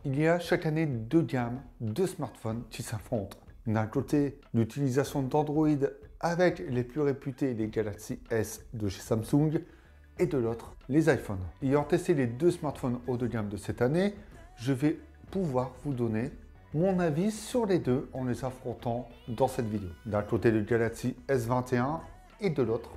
il y a chaque année deux gammes de smartphones qui s'affrontent. D'un côté, l'utilisation d'Android avec les plus réputés, les Galaxy S de chez Samsung, et de l'autre, les iPhones. Ayant testé les deux smartphones haut de gamme de cette année, je vais pouvoir vous donner mon avis sur les deux en les affrontant dans cette vidéo. D'un côté, le Galaxy S21 et de l'autre,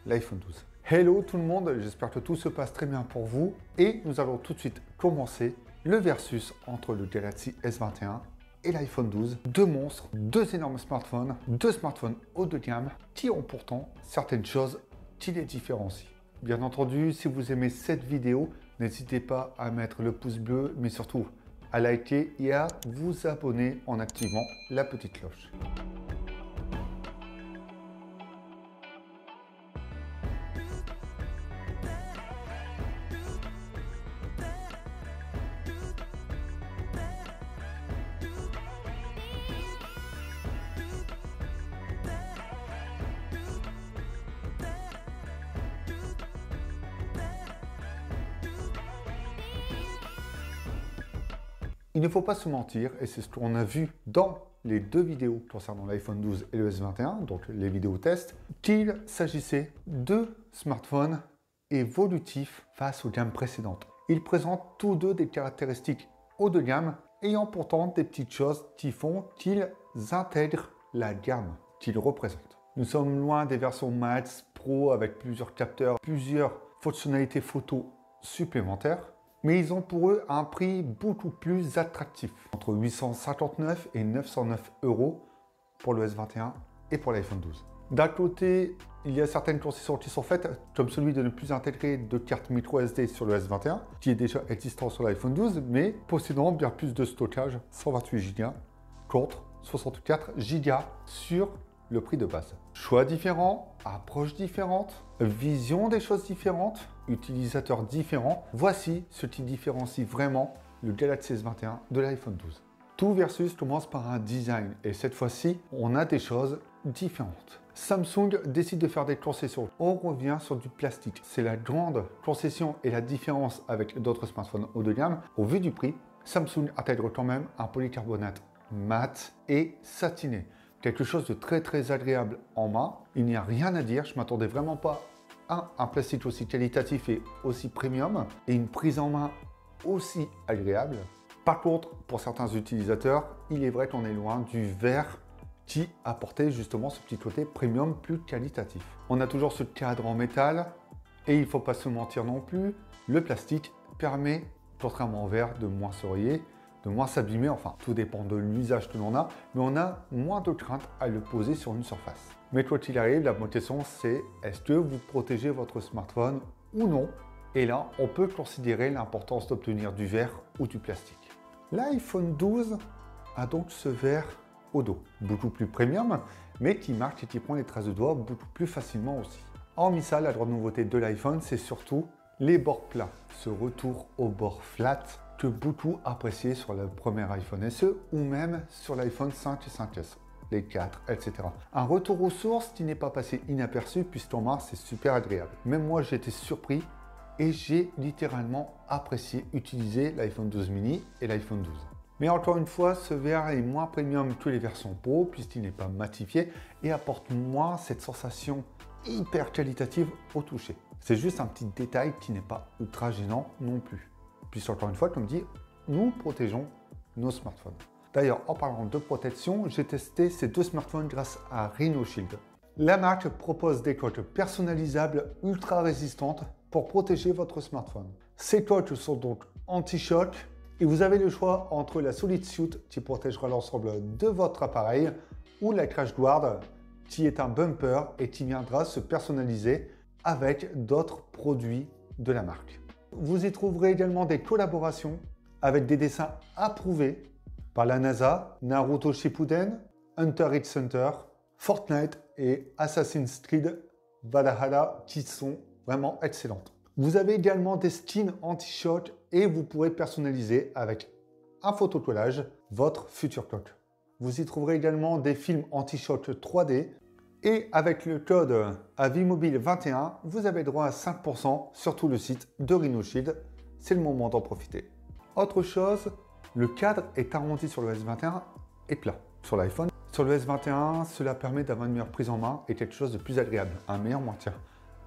l'iPhone 12. Hello tout le monde, j'espère que tout se passe très bien pour vous et nous allons tout de suite commencer le versus entre le Galaxy S21 et l'iPhone 12. Deux monstres, deux énormes smartphones, deux smartphones haut de gamme qui ont pourtant certaines choses qui les différencient. Bien entendu, si vous aimez cette vidéo, n'hésitez pas à mettre le pouce bleu, mais surtout à liker et à vous abonner en activant la petite cloche. Il ne faut pas se mentir, et c'est ce qu'on a vu dans les deux vidéos concernant l'iPhone 12 et le S21, donc les vidéos tests, qu'il s'agissait de smartphones évolutifs face aux gammes précédentes. Ils présentent tous deux des caractéristiques haut de gamme, ayant pourtant des petites choses qui font qu'ils intègrent la gamme qu'ils représentent. Nous sommes loin des versions Max, Pro avec plusieurs capteurs, plusieurs fonctionnalités photo supplémentaires. Mais ils ont pour eux un prix beaucoup plus attractif, entre 859 et 909 € pour le S21 et pour l'iPhone 12. D'un côté, il y a certaines concessions qui sont faites, comme celui de ne plus intégrer de carte micro SD sur le S21, qui est déjà existant sur l'iPhone 12, mais possédant bien plus de stockage, 128 Go, contre 64 Go sur le prix de base. Choix différents, approche différente, vision des choses différentes, utilisateurs différents. Voici ce qui différencie vraiment le Galaxy S21 de l'iPhone 12. Tout versus commence par un design et cette fois-ci, on a des choses différentes. Samsung décide de faire des concessions. On revient sur du plastique. C'est la grande concession et la différence avec d'autres smartphones haut de gamme. Au vu du prix, Samsung intègre quand même un polycarbonate mat et satiné. Quelque chose de très agréable en main. Il n'y a rien à dire, je ne m'attendais vraiment pas à un plastique aussi qualitatif et aussi premium et une prise en main aussi agréable. Par contre, pour certains utilisateurs, il est vrai qu'on est loin du verre qui apportait justement ce petit côté premium plus qualitatif. On a toujours ce cadre en métal et il ne faut pas se mentir non plus, le plastique permet, contrairement au verre, de moins se rayer, de moins s'abîmer, enfin tout dépend de l'usage que l'on a, mais on a moins de crainte à le poser sur une surface. Mais quoi qu'il arrive, la bonne question c'est est-ce que vous protégez votre smartphone ou non? Et là, on peut considérer l'importance d'obtenir du verre ou du plastique. L'iPhone 12 a donc ce verre au dos, beaucoup plus premium, mais qui marque et qui prend les traces de doigts beaucoup plus facilement aussi. Hormis ça, la grande nouveauté de l'iPhone, c'est surtout les bords plats, ce retour au bord flat que beaucoup appréciaient sur le premier iPhone SE ou même sur l'iPhone 5 et 5S, les 4, etc. Un retour aux sources qui n'est pas passé inaperçu puisqu'en main c'est super agréable. Même moi j'ai été surpris et j'ai littéralement apprécié utiliser l'iPhone 12 mini et l'iPhone 12. Mais encore une fois, ce verre est moins premium que les versions Pro puisqu'il n'est pas matifié et apporte moins cette sensation hyper qualitative au toucher. C'est juste un petit détail qui n'est pas ultra gênant non plus. Puis encore une fois, comme dit, nous protégeons nos smartphones. D'ailleurs, en parlant de protection, j'ai testé ces deux smartphones grâce à Rhino Shield. La marque propose des coques personnalisables ultra résistantes pour protéger votre smartphone. Ces coques sont donc anti-choc et vous avez le choix entre la Solid Suit qui protégera l'ensemble de votre appareil ou la Crash Guard qui est un bumper et qui viendra se personnaliser avec d'autres produits de la marque. Vous y trouverez également des collaborations avec des dessins approuvés par la NASA, Naruto Shippuden, Hunter x Hunter, Fortnite et Assassin's Creed Valhalla qui sont vraiment excellentes. Vous avez également des skins anti-choc et vous pourrez personnaliser avec un photocollage votre future coque. Vous y trouverez également des films anti-choc 3D et avec le code AVIMOBILE21, vous avez droit à 5% sur tout le site de Rhino Shield. C'est le moment d'en profiter. Autre chose, Le cadre est arrondi sur le S21 et plat sur l'iPhone. Sur le S21, cela permet d'avoir une meilleure prise en main et quelque chose de plus agréable, un meilleur maintien.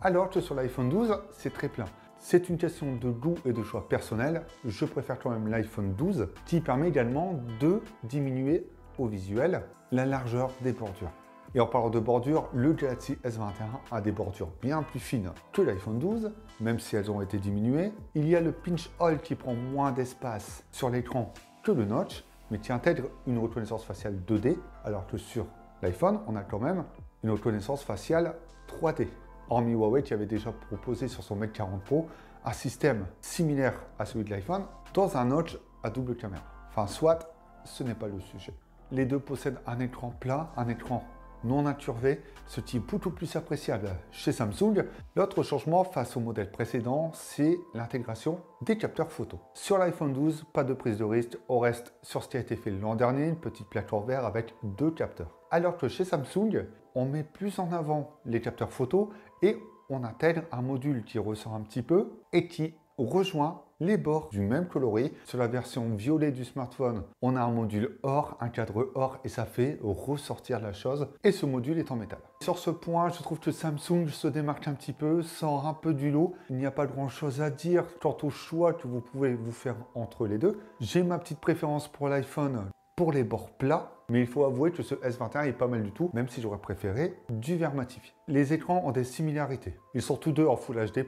Alors que sur l'iPhone 12, c'est très plat. C'est une question de goût et de choix personnel. Je préfère quand même l'iPhone 12 qui permet également de diminuer au visuel la largeur des bordures. Et en parlant de bordures, le Galaxy S21 a des bordures bien plus fines que l'iPhone 12, même si elles ont été diminuées. Il y a le pinch hole qui prend moins d'espace sur l'écran que le notch, mais qui intègre une reconnaissance faciale 2D, alors que sur l'iPhone, on a quand même une reconnaissance faciale 3D. Hormis Huawei qui avait déjà proposé sur son Mate 40 Pro un système similaire à celui de l'iPhone dans un notch à double caméra. Enfin, soit, ce n'est pas le sujet. Les deux possèdent un écran plat, un écran non incurvé, ce qui est beaucoup plus appréciable chez Samsung. L'autre changement face au modèle précédent, c'est l'intégration des capteurs photo. Sur l'iPhone 12, pas de prise de risque, on reste sur ce qui a été fait l'an dernier, une petite plaque en verre avec 2 capteurs. Alors que chez Samsung, on met plus en avant les capteurs photo et on intègre un module qui ressort un petit peu et qui rejoint les bords du même coloris. Sur la version violet du smartphone, on a un module or, un cadre or et ça fait ressortir la chose. Et ce module est en métal. Sur ce point, je trouve que Samsung se démarque un petit peu, sort un peu du lot. Il n'y a pas grand chose à dire quant au choix que vous pouvez vous faire entre les deux. J'ai ma petite préférence pour l'iPhone pour les bords plats, mais il faut avouer que ce S21 est pas mal du tout, même si j'aurais préféré du verre matifié. Les écrans ont des similarités. Ils sont tous deux en Full HD+,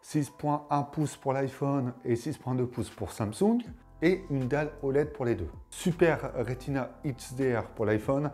6.1 pouces pour l'iPhone et 6.2 pouces pour Samsung, et une dalle OLED pour les deux. Super Retina XDR pour l'iPhone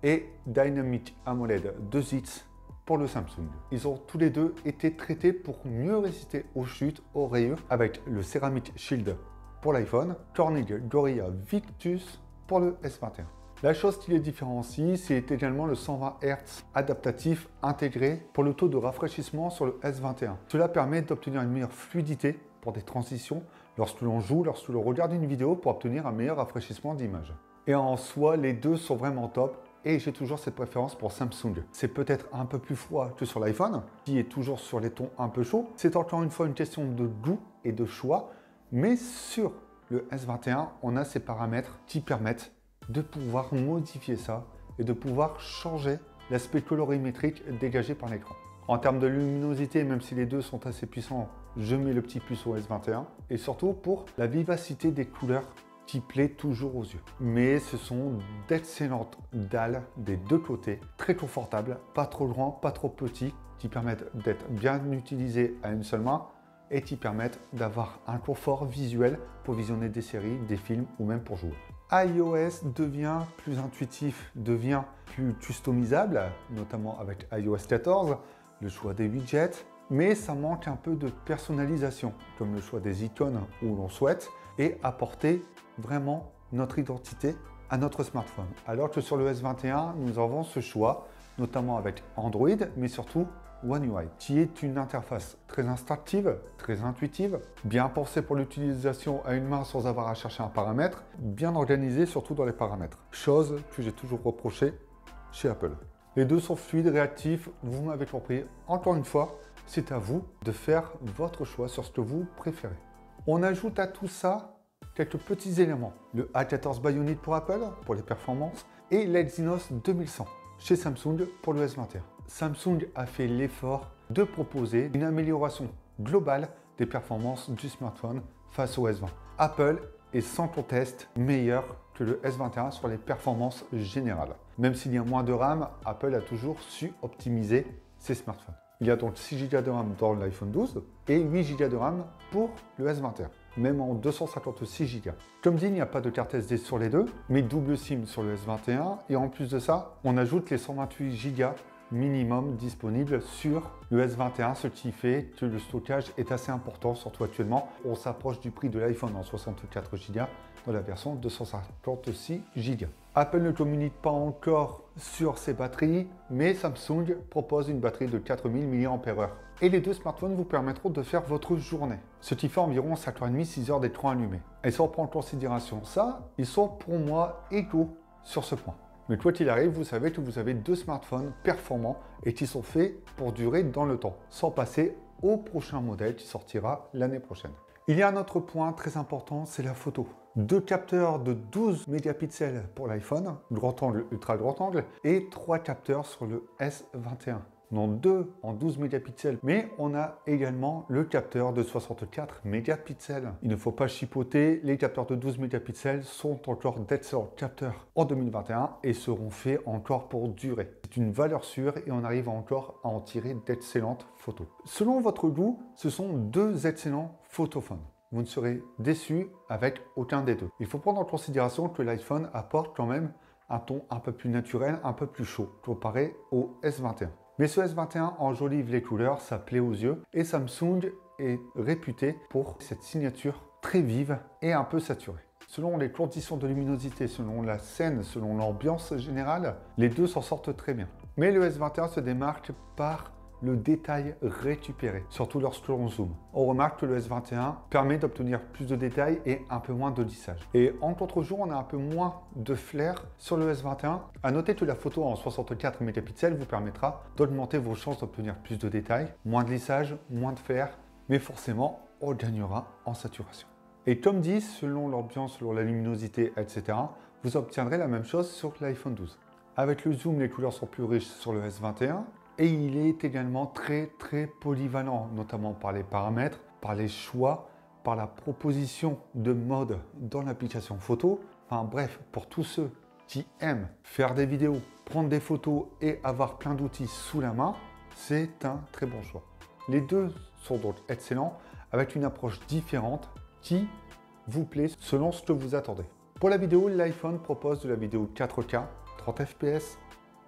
et Dynamic AMOLED 2 Hz pour le Samsung. Ils ont tous les deux été traités pour mieux résister aux chutes, aux rayures, avec le Ceramic Shield pour l'iPhone, Corning Gorilla Victus pour le S21. La chose qui les différencie, c'est également le 120 Hz adaptatif intégré pour le taux de rafraîchissement sur le S21. Cela permet d'obtenir une meilleure fluidité pour des transitions lorsque l'on joue, lorsque l'on regarde une vidéo pour obtenir un meilleur rafraîchissement d'image. Et en soi, les deux sont vraiment top et j'ai toujours cette préférence pour Samsung. C'est peut-être un peu plus froid que sur l'iPhone, qui est toujours sur les tons un peu chauds. C'est encore une fois une question de goût et de choix, mais sur le S21, on a ces paramètres qui permettent de pouvoir modifier ça et de pouvoir changer l'aspect colorimétrique dégagé par l'écran. En termes de luminosité, même si les deux sont assez puissants, je mets le petit plus au S21 et surtout pour la vivacité des couleurs qui plaît toujours aux yeux. Mais ce sont d'excellentes dalles des deux côtés, très confortables, pas trop grands, pas trop petits, qui permettent d'être bien utilisés à une seule main et qui permettent d'avoir un confort visuel pour visionner des séries, des films ou même pour jouer. iOS devient plus intuitif, devient plus customisable, notamment avec iOS 14, le choix des widgets, mais ça manque un peu de personnalisation, comme le choix des icônes où l'on souhaite, et apporter vraiment notre identité à notre smartphone. Alors que sur le S21, nous avons ce choix, notamment avec Android, mais surtout One UI, qui est une interface très instructive, très intuitive, bien pensée pour l'utilisation à une main sans avoir à chercher un paramètre, bien organisée surtout dans les paramètres. Chose que j'ai toujours reproché chez Apple. Les deux sont fluides, réactifs, vous m'avez compris. Encore une fois, c'est à vous de faire votre choix sur ce que vous préférez. On ajoute à tout ça quelques petits éléments. Le A14 Bionic pour Apple, pour les performances, et l'Exynos 2100 chez Samsung pour le S21. Samsung a fait l'effort de proposer une amélioration globale des performances du smartphone face au S20. Apple est sans conteste meilleur que le S21 sur les performances générales. Même s'il y a moins de RAM, Apple a toujours su optimiser ses smartphones. Il y a donc 6 Go de RAM dans l'iPhone 12 et 8 Go de RAM pour le S21, même en 256 Go. Comme dit, il n'y a pas de carte SD sur les deux, mais double SIM sur le S21 et en plus de ça, on ajoute les 128 Go minimum disponible sur le S21, ce qui fait que le stockage est assez important, surtout actuellement. On s'approche du prix de l'iPhone en 64 Go dans la version 256 Go. Apple ne communique pas encore sur ses batteries, mais Samsung propose une batterie de 4000 mAh. Et les deux smartphones vous permettront de faire votre journée, ce qui fait environ 5h30-6 heures d'écran allumé. Et si on prend en considération ça, ils sont pour moi égaux sur ce point. Mais quoi qu'il arrive, vous savez que vous avez deux smartphones performants et qui sont faits pour durer dans le temps, sans passer au prochain modèle qui sortira l'année prochaine. Il y a un autre point très important, c'est la photo. 2 capteurs de 12 mégapixels pour l'iPhone, grand angle, ultra grand angle, et 3 capteurs sur le S21. Non, 2 en 12 mégapixels, mais on a également le capteur de 64 mégapixels. Il ne faut pas chipoter, les capteurs de 12 mégapixels sont encore d'excellents capteurs en 2021 et seront faits encore pour durer. C'est une valeur sûre et on arrive encore à en tirer d'excellentes photos. Selon votre goût, ce sont 2 excellents photophones. Vous ne serez déçu avec aucun des deux. Il faut prendre en considération que l'iPhone apporte quand même un ton un peu plus naturel, un peu plus chaud, comparé au S21. Mais ce S21 enjolive les couleurs, ça plaît aux yeux et Samsung est réputé pour cette signature très vive et un peu saturée. Selon les conditions de luminosité, selon la scène, selon l'ambiance générale, les deux s'en sortent très bien. Mais le S21 se démarque par le détail récupéré, surtout lorsque l'on zoome. On remarque que le S21 permet d'obtenir plus de détails et un peu moins de lissage. Et en contre-jour, on a un peu moins de flair sur le S21. À noter que la photo en 64 mégapixels vous permettra d'augmenter vos chances d'obtenir plus de détails, moins de lissage, moins de flair, mais forcément, on gagnera en saturation. Et comme dit, selon l'ambiance, selon la luminosité, etc., vous obtiendrez la même chose sur l'iPhone 12. Avec le zoom, les couleurs sont plus riches sur le S21. Et il est également très polyvalent, notamment par les paramètres, par les choix, par la proposition de mode dans l'application photo. Enfin bref, pour tous ceux qui aiment faire des vidéos, prendre des photos et avoir plein d'outils sous la main, c'est un très bon choix. Les deux sont donc excellents, avec une approche différente qui vous plaît selon ce que vous attendez. Pour la vidéo, l'iPhone propose de la vidéo 4K, 30 fps,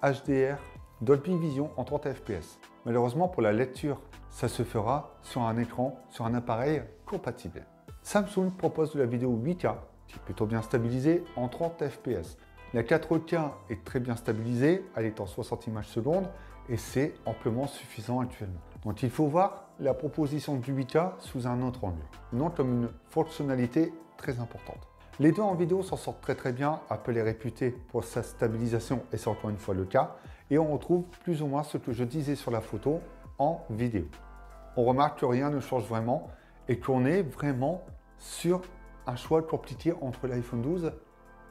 HDR, Dolby Vision en 30 fps. Malheureusement, pour la lecture, ça se fera sur un écran, sur un appareil compatible. Samsung propose de la vidéo 8K, qui est plutôt bien stabilisée, en 30 fps. La 4K est très bien stabilisée, elle est en 60 images secondes, et c'est amplement suffisant actuellement. Donc il faut voir la proposition du 8K sous un autre angle, non comme une fonctionnalité très importante. Les deux en vidéo s'en sortent très bien, Apple est réputé pour sa stabilisation et c'est encore une fois le cas, et on retrouve plus ou moins ce que je disais sur la photo en vidéo. On remarque que rien ne change vraiment et qu'on est vraiment sur un choix compliqué entre l'iPhone 12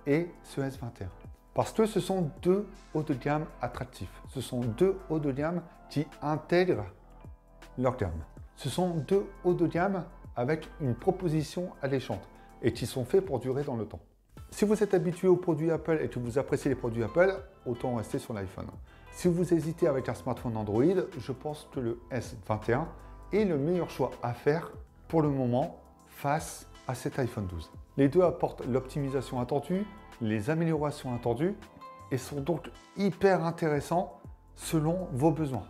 et ce S21. Parce que ce sont deux hauts de gamme attractifs, ce sont deux hauts de gamme qui intègrent leur gamme. Ce sont deux hauts de gamme avec une proposition alléchante et qui sont faits pour durer dans le temps. Si vous êtes habitué aux produits Apple et que vous appréciez les produits Apple, autant rester sur l'iPhone. Si vous hésitez avec un smartphone Android, je pense que le S21 est le meilleur choix à faire pour le moment face à cet iPhone 12. Les deux apportent l'optimisation attendue, les améliorations attendues et sont donc hyper intéressants selon vos besoins.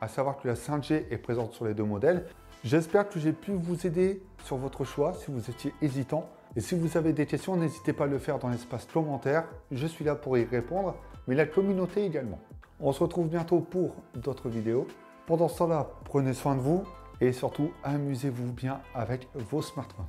À savoir que la 5G est présente sur les deux modèles. J'espère que j'ai pu vous aider sur votre choix si vous étiez hésitant. Et si vous avez des questions, n'hésitez pas à le faire dans l'espace commentaire. Je suis là pour y répondre, mais la communauté également. On se retrouve bientôt pour d'autres vidéos. Pendant ce temps-là, prenez soin de vous et surtout amusez-vous bien avec vos smartphones.